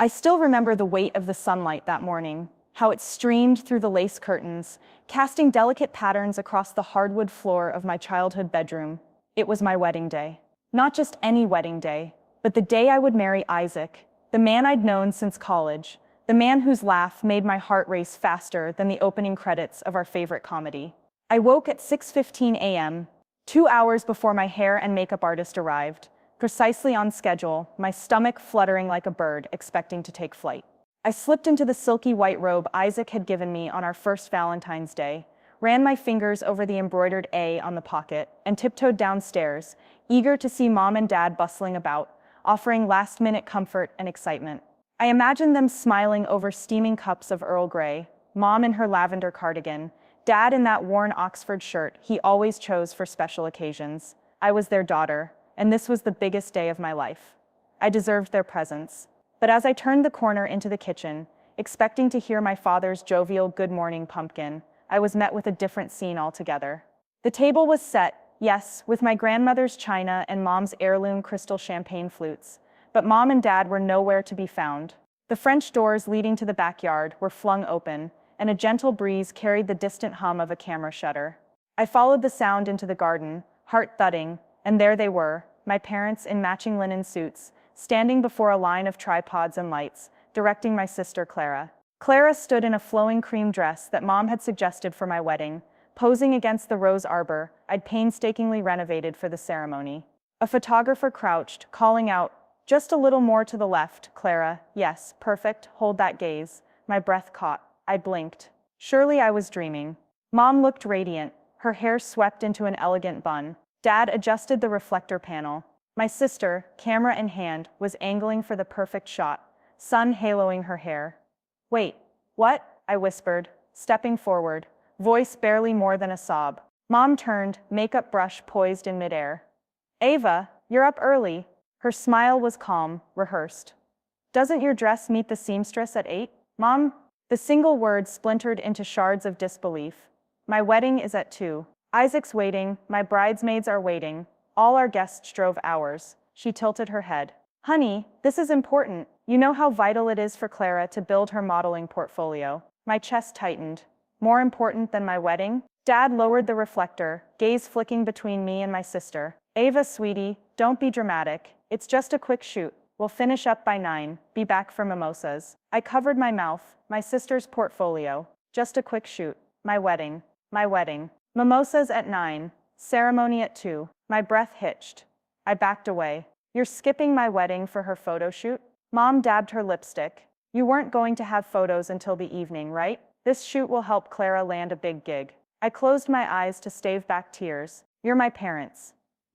I still remember the weight of the sunlight that morning, how it streamed through the lace curtains, casting delicate patterns across the hardwood floor of my childhood bedroom. It was my wedding day. Not just any wedding day, but the day I would marry Isaac, the man I'd known since college, the man whose laugh made my heart race faster than the opening credits of our favorite comedy. I woke at 6:15 a.m., 2 hours before my hair and makeup artist arrived, precisely on schedule, my stomach fluttering like a bird expecting to take flight. I slipped into the silky white robe Isaac had given me on our first Valentine's Day, ran my fingers over the embroidered A on the pocket, and tiptoed downstairs, eager to see Mom and Dad bustling about, offering last-minute comfort and excitement. I imagined them smiling over steaming cups of Earl Grey, Mom in her lavender cardigan, Dad in that worn Oxford shirt he always chose for special occasions. I was their daughter, and this was the biggest day of my life. I deserved their presence. But as I turned the corner into the kitchen, expecting to hear my father's jovial "Good morning, pumpkin," I was met with a different scene altogether. The table was set, yes, with my grandmother's china and Mom's heirloom crystal champagne flutes, but Mom and Dad were nowhere to be found. The French doors leading to the backyard were flung open, and a gentle breeze carried the distant hum of a camera shutter. I followed the sound into the garden, heart thudding, and there they were, my parents in matching linen suits, standing before a line of tripods and lights, directing my sister Clara. Clara stood in a flowing cream dress that Mom had suggested for my wedding, posing against the rose arbor I'd painstakingly renovated for the ceremony. A photographer crouched, calling out, "Just a little more to the left, Clara. Yes, perfect, hold that gaze." My breath caught. I blinked. Surely I was dreaming. Mom looked radiant, her hair swept into an elegant bun. Dad adjusted the reflector panel. My sister, camera in hand, was angling for the perfect shot, sun haloing her hair. "Wait, what?" I whispered, stepping forward, voice barely more than a sob. Mom turned, makeup brush poised in midair. "Ava, you're up early." Her smile was calm, rehearsed. "Doesn't your dress meet the seamstress at 8? Mom?" The single word splintered into shards of disbelief. "My wedding is at 2. Isaac's waiting, my bridesmaids are waiting. All our guests drove hours." She tilted her head. "Honey, this is important. You know how vital it is for Clara to build her modeling portfolio." My chest tightened. More important than my wedding? Dad lowered the reflector, gaze flicking between me and my sister. "Ava, sweetie, don't be dramatic. It's just a quick shoot. We'll finish up by 9, be back for mimosas." I covered my mouth, my sister's portfolio. Just a quick shoot. My wedding. My wedding. Mimosas at 9. Ceremony at 2. My breath hitched. I backed away. "You're skipping my wedding for her photo shoot?" Mom dabbed her lipstick. "You weren't going to have photos until the evening, right? This shoot will help Clara land a big gig." I closed my eyes to stave back tears. "You're my parents.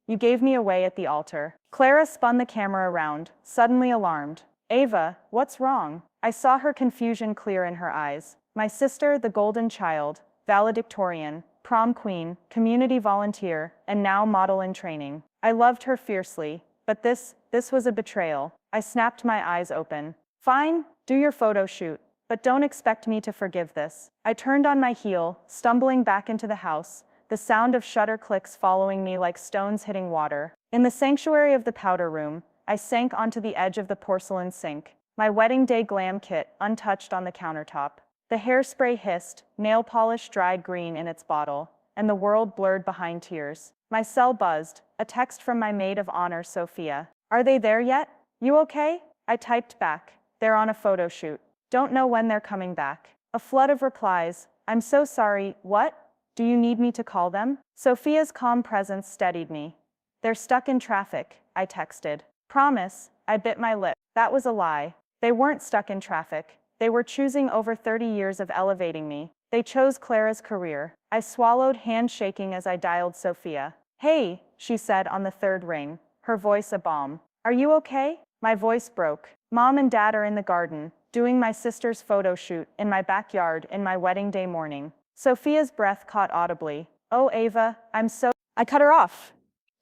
You gave me away at the altar." Clara spun the camera around, suddenly alarmed. "Ava, what's wrong?" I saw her confusion clear in her eyes. My sister, the golden child, valedictorian, prom queen, community volunteer, and now model in training. I loved her fiercely, but this was a betrayal. I snapped my eyes open. "Fine, do your photo shoot, but don't expect me to forgive this." I turned on my heel, stumbling back into the house, the sound of shutter clicks following me like stones hitting water. In the sanctuary of the powder room, I sank onto the edge of the porcelain sink, my wedding day glam kit untouched on the countertop. The hairspray hissed, nail polish dried green in its bottle, and the world blurred behind tears. My cell buzzed, a text from my maid of honor, Sophia. "Are they there yet? You okay?" I typed back. "They're on a photo shoot. Don't know when they're coming back." A flood of replies. "I'm so sorry, what? Do you need me to call them?" Sophia's calm presence steadied me. "They're stuck in traffic," I texted. "Promise." I bit my lip. That was a lie. They weren't stuck in traffic. They were choosing over 30 years of elevating me. They chose Clara's career. I swallowed, hand shaking as I dialed Sophia. "Hey," she said on the third ring, her voice a bomb. "Are you okay?" My voice broke. "Mom and Dad are in the garden, doing my sister's photo shoot in my backyard in my wedding day morning." Sophia's breath caught audibly. "Oh, Ava, I'm so—" I cut her off.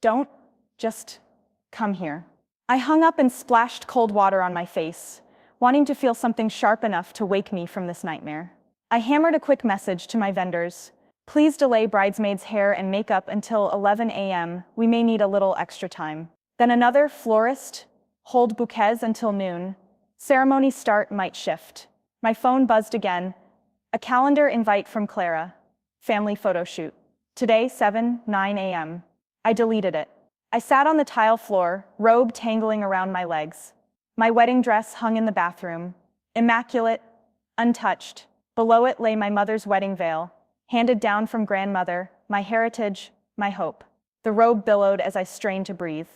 "Don't. Just come here." I hung up and splashed cold water on my face, wanting to feel something sharp enough to wake me from this nightmare. I hammered a quick message to my vendors. "Please delay bridesmaids' hair and makeup until 11 a.m. We may need a little extra time." Then another, "Florist, hold bouquets until noon." Ceremony start might shift. My phone buzzed again. A calendar invite from Clara. Family photo shoot. Today, 7:09 a.m. I deleted it. I sat on the tile floor, robe tangling around my legs. My wedding dress hung in the bathroom. Immaculate, untouched. Below it lay my mother's wedding veil, handed down from grandmother, my heritage, my hope. The robe billowed as I strained to breathe.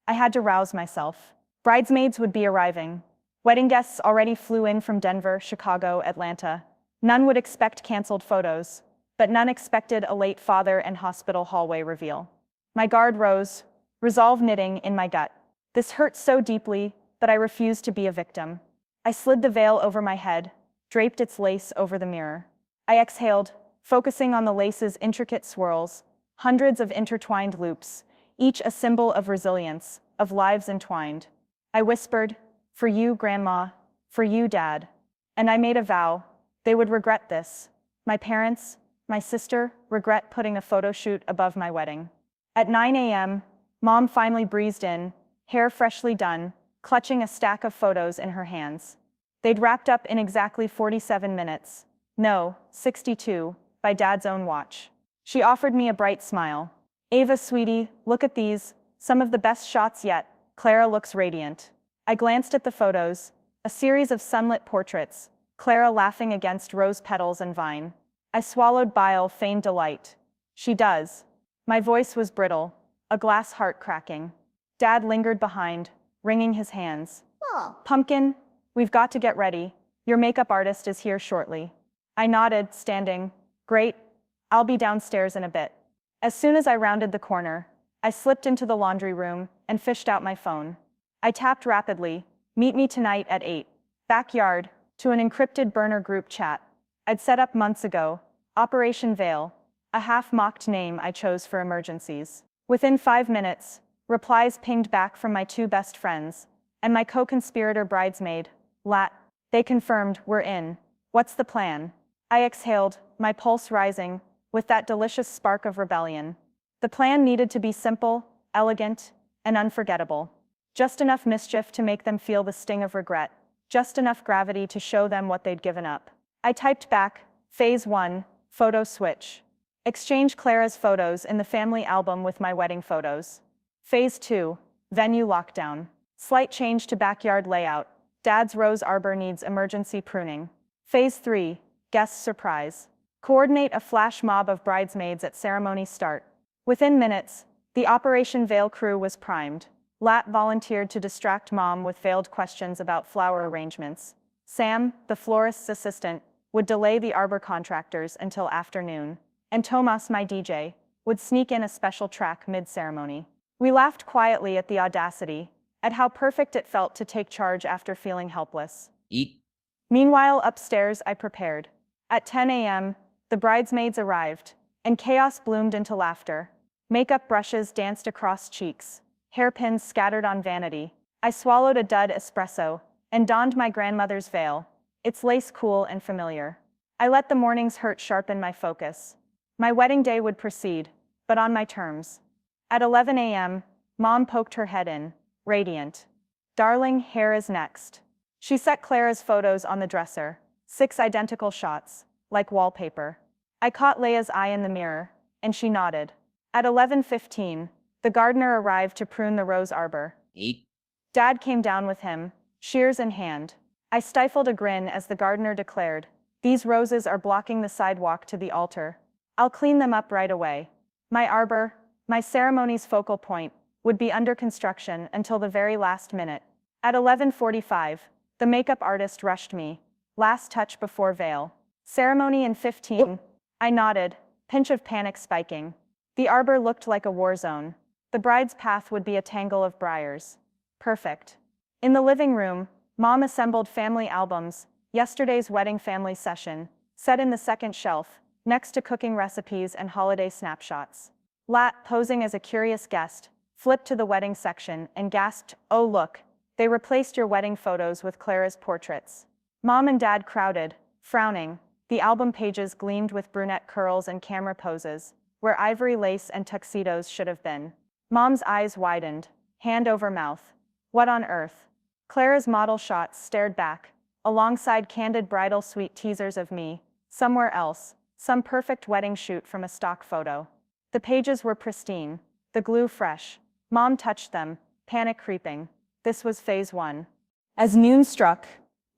I had to rouse myself. Bridesmaids would be arriving. Wedding guests already flew in from Denver, Chicago, Atlanta. None would expect canceled photos, but none expected a late father and hospital hallway reveal. My guard rose, resolve knitting in my gut. This hurt so deeply, but I refused to be a victim. I slid the veil over my head, draped its lace over the mirror. I exhaled, focusing on the lace's intricate swirls, hundreds of intertwined loops, each a symbol of resilience, of lives entwined. I whispered, "For you, Grandma, for you, Dad." And I made a vow. They would regret this. My parents, my sister, regret putting a photo shoot above my wedding. At 9 a.m., Mom finally breezed in, hair freshly done, clutching a stack of photos in her hands. They'd wrapped up in exactly 47 minutes. No, 62, by Dad's own watch. She offered me a bright smile. "Ava, sweetie, look at these, some of the best shots yet." Clara looks radiant. I glanced at the photos, a series of sunlit portraits, Clara laughing against rose petals and vine. I swallowed bile, feigned delight. She does. My voice was brittle, a glass heart cracking. Dad lingered behind, wringing his hands. "Pumpkin, we've got to get ready. Your makeup artist is here shortly." I nodded, standing. "Great, I'll be downstairs in a bit." As soon as I rounded the corner, I slipped into the laundry room and fished out my phone. I tapped rapidly, "Meet me tonight at 8. Backyard," to an encrypted burner group chat. I'd set up months ago, Operation Veil, a half-mocked name I chose for emergencies. Within 5 minutes, replies pinged back from my two best friends, and my co-conspirator bridesmaid, Lat. They confirmed, "We're in. What's the plan?" I exhaled, my pulse rising, with that delicious spark of rebellion. The plan needed to be simple, elegant, and unforgettable. Just enough mischief to make them feel the sting of regret. Just enough gravity to show them what they'd given up. I typed back, Phase 1, photo switch. Exchange Clara's photos in the family album with my wedding photos. Phase 2, venue lockdown. Slight change to backyard layout. Dad's rose arbor needs emergency pruning. Phase 3, guest surprise. Coordinate a flash mob of bridesmaids at ceremony start. Within minutes, the Operation Veil crew was primed. Lat volunteered to distract Mom with veiled questions about flower arrangements. Sam, the florist's assistant, would delay the arbor contractors until afternoon. And Tomas, my DJ, would sneak in a special track mid-ceremony. We laughed quietly at the audacity, at how perfect it felt to take charge after feeling helpless. Eat. Meanwhile, upstairs, I prepared. At 10 a.m., the bridesmaids arrived, and chaos bloomed into laughter. Makeup brushes danced across cheeks. Hairpins scattered on vanity. I swallowed a dud espresso and donned my grandmother's veil, its lace cool and familiar. I let the morning's hurt sharpen my focus. My wedding day would proceed, but on my terms. At 11 a.m., Mom poked her head in, radiant. "Darling, hair is next." She set Clara's photos on the dresser, 6 identical shots, like wallpaper. I caught Leia's eye in the mirror, and she nodded. At 11:15, the gardener arrived to prune the rose arbor. Eat. Dad came down with him, shears in hand. I stifled a grin as the gardener declared, "These roses are blocking the sidewalk to the altar. I'll clean them up right away." My arbor, my ceremony's focal point, would be under construction until the very last minute. At 11:45, the makeup artist rushed me. Last touch before veil. Ceremony in 15. I nodded, pinch of panic spiking. The arbor looked like a war zone. The bride's path would be a tangle of briars. Perfect. In the living room, Mom assembled family albums, yesterday's wedding family session, set in the second shelf, next to cooking recipes and holiday snapshots. Lat, posing as a curious guest, flipped to the wedding section and gasped, "Oh look, they replaced your wedding photos with Clara's portraits." Mom and Dad crowded, frowning. The album pages gleamed with brunette curls and camera poses, where ivory lace and tuxedos should have been. Mom's eyes widened, hand over mouth. "What on earth?" Clara's model shots stared back, alongside candid bridal suite teasers of me, somewhere else, some perfect wedding shoot from a stock photo. The pages were pristine, the glue fresh. Mom touched them, panic creeping. This was phase 1. As noon struck,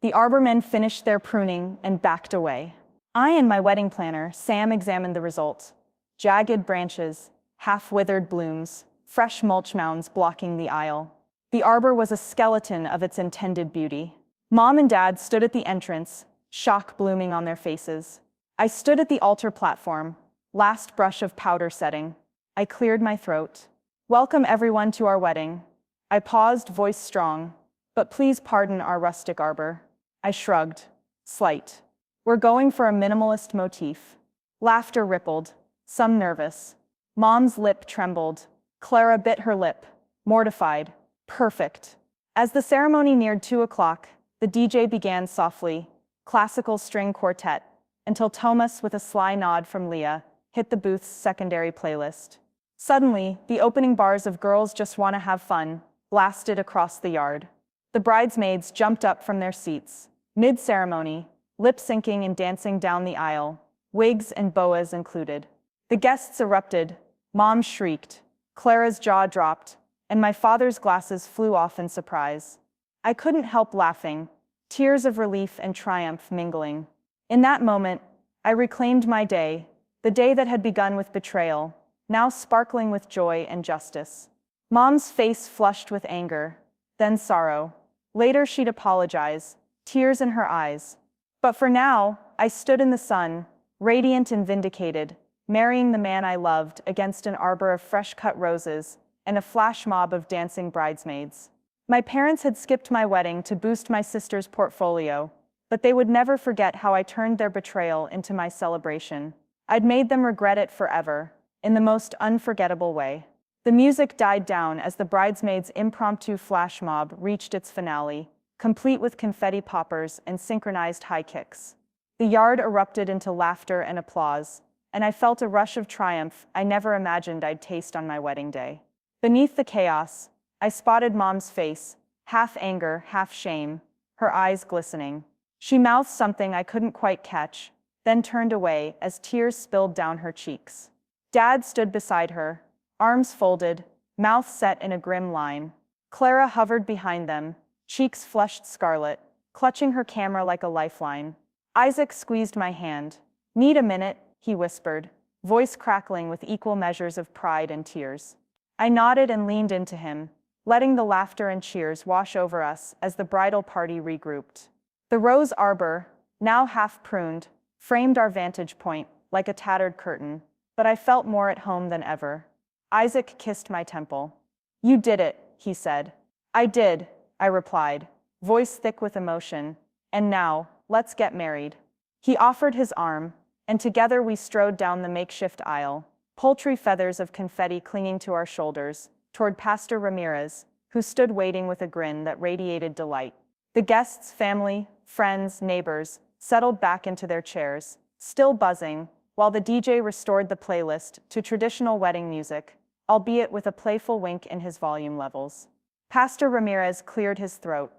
the arbormen finished their pruning and backed away. I and my wedding planner, Sam, examined the results. Jagged branches, half-withered blooms, fresh mulch mounds blocking the aisle. The arbor was a skeleton of its intended beauty. Mom and Dad stood at the entrance, shock blooming on their faces. I stood at the altar platform, last brush of powder setting. I cleared my throat. Welcome everyone to our wedding. I paused, voice strong. But please pardon our rustic arbor. I shrugged. Slight. We're going for a minimalist motif. Laughter rippled, some nervous. Mom's lip trembled. Clara bit her lip, mortified. Perfect. As the ceremony neared 2 o'clock, the DJ began softly, classical string quartet, until Thomas, with a sly nod from Leah, hit the booth's secondary playlist. Suddenly, the opening bars of Girls Just Wanna Have Fun blasted across the yard. The bridesmaids jumped up from their seats, mid-ceremony, lip-syncing and dancing down the aisle, wigs and boas included. The guests erupted, Mom shrieked, Clara's jaw dropped, and my father's glasses flew off in surprise. I couldn't help laughing, tears of relief and triumph mingling. In that moment, I reclaimed my day, the day that had begun with betrayal, now sparkling with joy and justice. Mom's face flushed with anger, then sorrow. Later she'd apologize, tears in her eyes. But for now, I stood in the sun, radiant and vindicated, marrying the man I loved against an arbor of fresh-cut roses and a flash mob of dancing bridesmaids. My parents had skipped my wedding to boost my sister's portfolio, but they would never forget how I turned their betrayal into my celebration. I'd made them regret it forever, in the most unforgettable way. The music died down as the bridesmaids' impromptu flash mob reached its finale, complete with confetti poppers and synchronized high kicks. The yard erupted into laughter and applause, and I felt a rush of triumph I never imagined I'd taste on my wedding day. Beneath the chaos, I spotted Mom's face, half anger, half shame, her eyes glistening. She mouthed something I couldn't quite catch, then turned away as tears spilled down her cheeks. Dad stood beside her, arms folded, mouth set in a grim line. Clara hovered behind them, cheeks flushed scarlet, clutching her camera like a lifeline. Isaac squeezed my hand. Need a minute, he whispered, voice crackling with equal measures of pride and tears. I nodded and leaned into him, letting the laughter and cheers wash over us as the bridal party regrouped. The rose arbor, now half pruned, framed our vantage point like a tattered curtain, but I felt more at home than ever. Isaac kissed my temple. You did it, he said. I did, I replied, voice thick with emotion. And now, let's get married. He offered his arm, and together we strode down the makeshift aisle, poultry feathers of confetti clinging to our shoulders, toward Pastor Ramirez, who stood waiting with a grin that radiated delight. The guests, family, friends, neighbors, settled back into their chairs, still buzzing, while the DJ restored the playlist to traditional wedding music, albeit with a playful wink in his volume levels. Pastor Ramirez cleared his throat.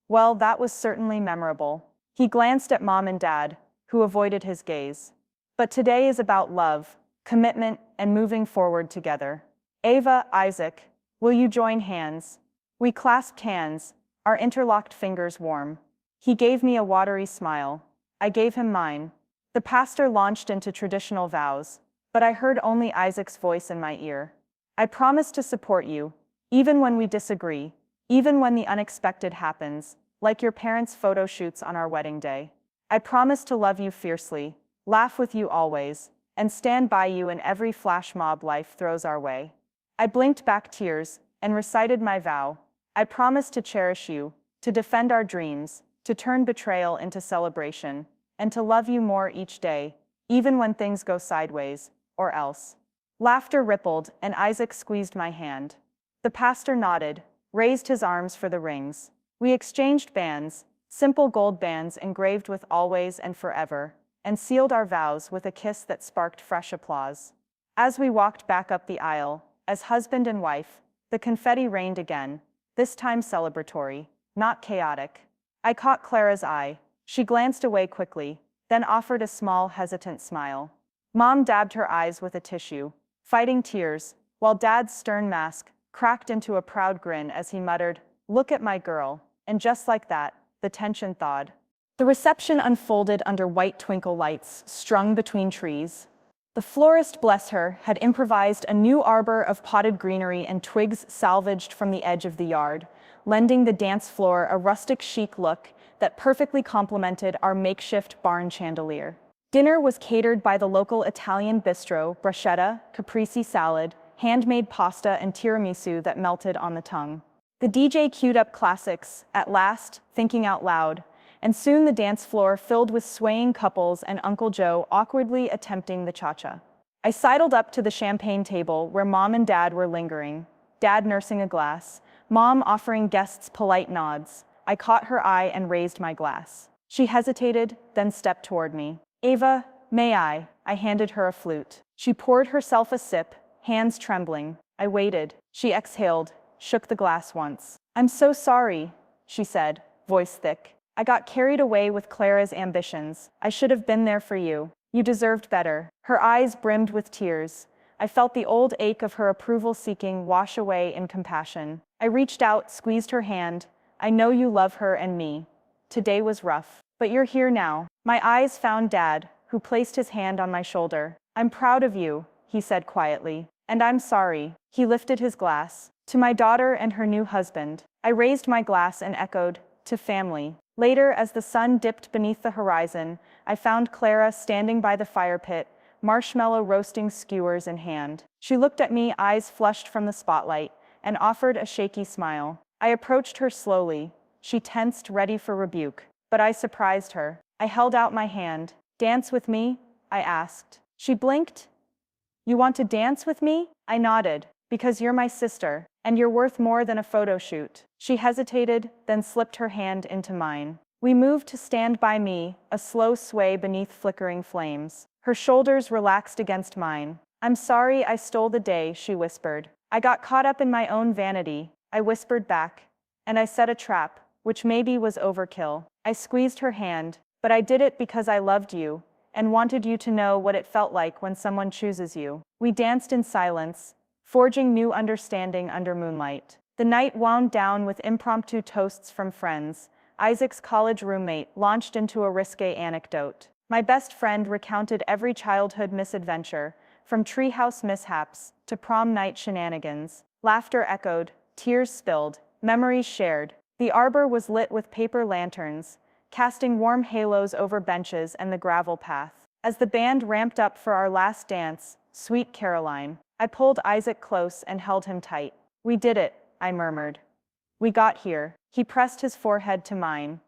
Well, that was certainly memorable. He glanced at Mom and Dad, who avoided his gaze. But today is about love, commitment, and moving forward together. Ava, Isaac, will you join hands? We clasped hands, our interlocked fingers warm. He gave me a watery smile. I gave him mine. The pastor launched into traditional vows, but I heard only Isaac's voice in my ear. I promise to support you, even when we disagree, even when the unexpected happens, like your parents' photo shoots on our wedding day. I promise to love you fiercely, laugh with you always, and stand by you in every flash mob life throws our way. I blinked back tears and recited my vow. I promise to cherish you, to defend our dreams, to turn betrayal into celebration, and to love you more each day, even when things go sideways, or else. Laughter rippled, and Isaac squeezed my hand. The pastor nodded, raised his arms for the rings. We exchanged bands, simple gold bands engraved with always and forever, and sealed our vows with a kiss that sparked fresh applause. As we walked back up the aisle, as husband and wife, the confetti rained again, this time celebratory, not chaotic. I caught Clara's eye. She glanced away quickly, then offered a small, hesitant smile. Mom dabbed her eyes with a tissue, fighting tears, while Dad's stern mask cracked into a proud grin as he muttered, "Look at my girl." And just like that, the tension thawed. The reception unfolded under white twinkle lights strung between trees. The florist, bless her, had improvised a new arbor of potted greenery and twigs salvaged from the edge of the yard, lending the dance floor a rustic chic look that perfectly complemented our makeshift barn chandelier. Dinner was catered by the local Italian bistro, bruschetta, caprese salad, handmade pasta, and tiramisu that melted on the tongue. The DJ queued up classics, At Last, Thinking Out Loud, and soon the dance floor filled with swaying couples and Uncle Joe awkwardly attempting the cha-cha. I sidled up to the champagne table where Mom and Dad were lingering, Dad nursing a glass, Mom offering guests polite nods. I caught her eye and raised my glass. She hesitated, then stepped toward me. "Ava, may I?" I handed her a flute. She poured herself a sip, hands trembling. I waited. She exhaled, shook the glass once. "I'm so sorry," she said, voice thick. "I got carried away with Clara's ambitions. I should have been there for you. You deserved better." Her eyes brimmed with tears. I felt the old ache of her approval-seeking wash away in compassion. I reached out, squeezed her hand. "I know you love her and me. Today was rough, but you're here now." My eyes found Dad, who placed his hand on my shoulder. "I'm proud of you," he said quietly. "And I'm sorry." He lifted his glass. "To my daughter and her new husband." I raised my glass and echoed, "To family." Later, as the sun dipped beneath the horizon, I found Clara standing by the fire pit, marshmallow roasting skewers in hand. She looked at me, eyes flushed from the spotlight, and offered a shaky smile. I approached her slowly. She tensed, ready for rebuke. But I surprised her. I held out my hand. "Dance with me?" I asked. She blinked. "You want to dance with me?" I nodded. "Because you're my sister, and you're worth more than a photo shoot." She hesitated, then slipped her hand into mine. We moved to stand by me, a slow sway beneath flickering flames. Her shoulders relaxed against mine. "I'm sorry I stole the day," she whispered. "I got caught up in my own vanity," I whispered back. "And I set a trap, which maybe was overkill." I squeezed her hand. "But I did it because I loved you, and wanted you to know what it felt like when someone chooses you." We danced in silence, forging new understanding under moonlight. The night wound down with impromptu toasts from friends. Isaac's college roommate launched into a risque anecdote. My best friend recounted every childhood misadventure, from treehouse mishaps to prom night shenanigans. Laughter echoed, tears spilled, memories shared. The arbor was lit with paper lanterns, casting warm halos over benches and the gravel path. As the band ramped up for our last dance, Sweet Caroline, I pulled Isaac close and held him tight. "We did it," I murmured. "We got here." He pressed his forehead to mine.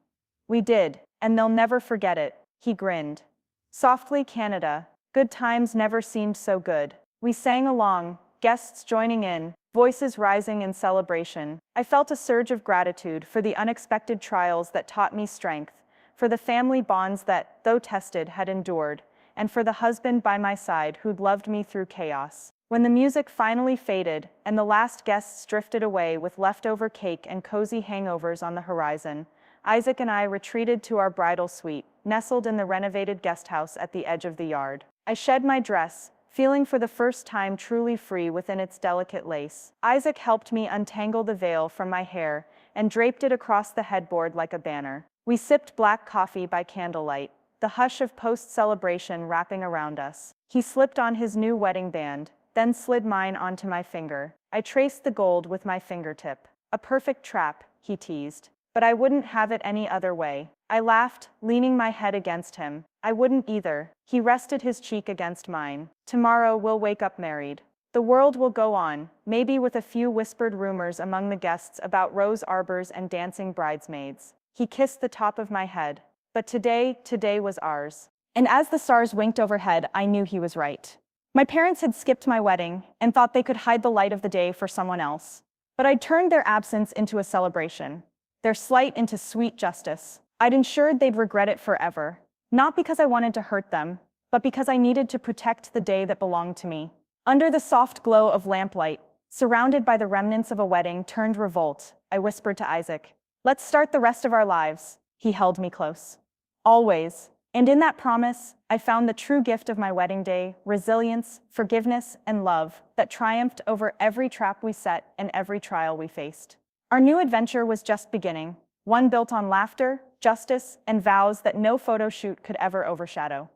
"We did, and they'll never forget it." He grinned. Softly, Canada. Good times never seemed so good. We sang along, guests joining in, voices rising in celebration. I felt a surge of gratitude for the unexpected trials that taught me strength, for the family bonds that, though tested, had endured, and for the husband by my side who'd loved me through chaos. When the music finally faded and the last guests drifted away with leftover cake and cozy hangovers on the horizon, Isaac and I retreated to our bridal suite, nestled in the renovated guest house at the edge of the yard. I shed my dress, feeling for the first time truly free within its delicate lace. Isaac helped me untangle the veil from my hair and draped it across the headboard like a banner. We sipped black coffee by candlelight, the hush of post-celebration wrapping around us. He slipped on his new wedding band, then slid mine onto my finger. I traced the gold with my fingertip. "A perfect trap," he teased. "But I wouldn't have it any other way." I laughed, leaning my head against him. "I wouldn't either." He rested his cheek against mine. "Tomorrow we'll wake up married. The world will go on, maybe with a few whispered rumors among the guests about rose arbors and dancing bridesmaids." He kissed the top of my head. "But today was ours." And as the stars winked overhead, I knew he was right. My parents had skipped my wedding and thought they could hide the light of the day for someone else. But I'd turned their absence into a celebration, their slight into sweet justice. I'd ensured they'd regret it forever, not because I wanted to hurt them, but because I needed to protect the day that belonged to me. Under the soft glow of lamplight, surrounded by the remnants of a wedding turned revolt, I whispered to Isaac, Let's start the rest of our lives. He held me close. Always. And in that promise, I found the true gift of my wedding day: resilience, forgiveness, and love that triumphed over every trap we set and every trial we faced. Our new adventure was just beginning, one built on laughter, justice, and vows that no photo shoot could ever overshadow.